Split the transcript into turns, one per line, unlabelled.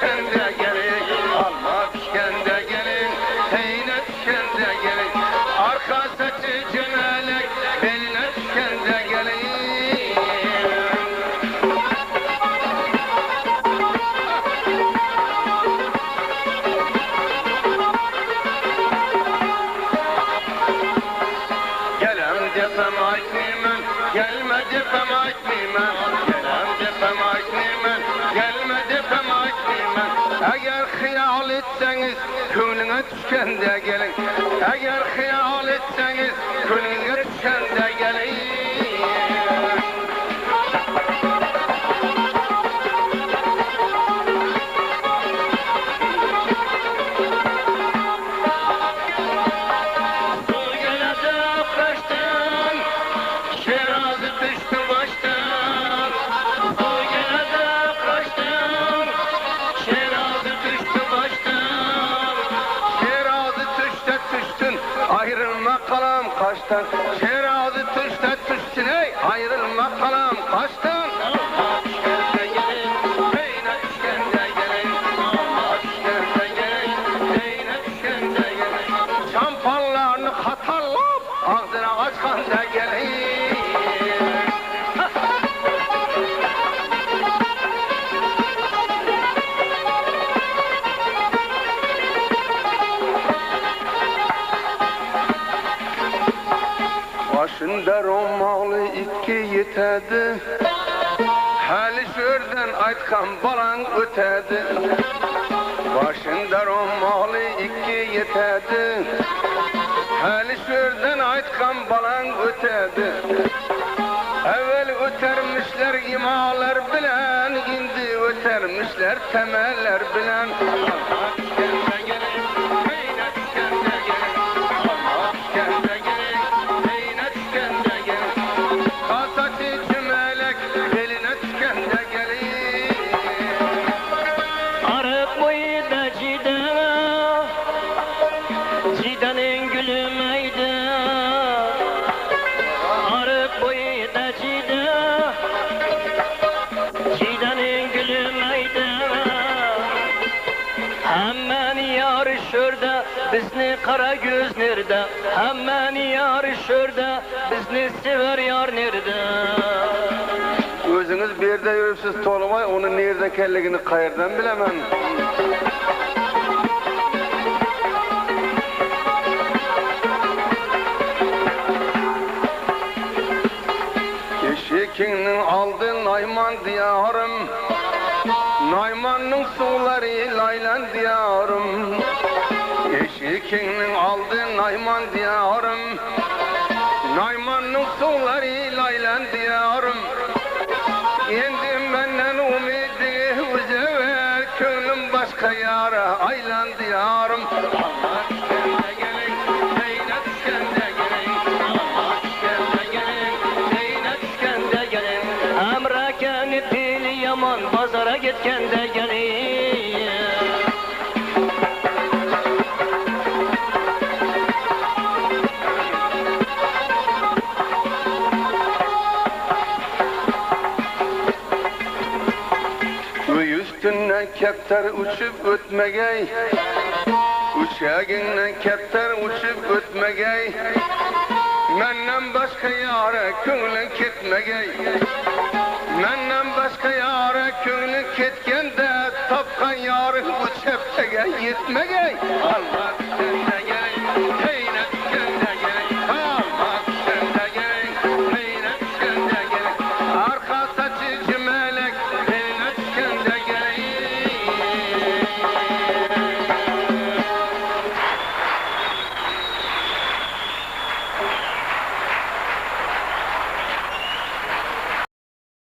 düşkende gelin, alma düşkende gelin, teyine düşkende gelin, arka saçı cümelek, beline düşkende gelin. Gelem defem aytmayman, gelme defem aytmayman, gelem defem aytmayman, gelme defem aytmayman. Eğer hıyal etseniz ko'nglinge düşkende gelin, eğer hıyal etseniz ko'nglinge düşkende gelin. Ayrılma kalam kaçtan, şerazı tuşta tuşsun ey, ayrılma kalam kaçtan. Allah düşkende gelin, beyne düşkende gelin, Allah düşkende gelin, beyne düşkende gelin. Şampanlarını katarlap, ağzına açkanda gelin. Başında romalı iki yetedi, hali şörden aytkan balan ötedi. Başında romalı iki yetedi, hali şörden aytkan balan ötedi. Evvel ötermişler imalar bilen, indi ötermişler temeller bilen. Allah düşkende gelin, beyne düşkende gelin, Allah düşkende gelin, beyne düşkende gelin. Kasati cümelek, beline düşkende gelin.
Arık boyu da cidana, cidanın gülümeydi. Arık boyu da cidana, cidanın gülümeydi. Hemen yarışır da bizni kara göz nerede? Hemen yarışır da bizni sever yar nerede?
Özünüz bir yerde yürüpsiz tolumay, onun nerede kelligini kayırdan bilemem. Eşekinin aldı Nayman diyarım, Nayman'ın suları laylan diyarım. Eşekinin aldı Nayman diyarım, Nayman'ın suları laylan diyarım. Yendim benden umidi uzever, köylüm başka yara aylan diyarım. Allah düşkende gelin, beyne düşkende gelin, Allah düşkende gelin, beyne düşkende gelin.
Emrakeni pili yaman pazara gitkende gelin.
Üstünden kepter uçup ötmegey, uçağından kepter uçup ötmegey. Menden başka yara köngülün ketmegey, menden başka yara köngülün ketkende tapkan yarı bu çeptege yetmegey. Allah düşkende gelin,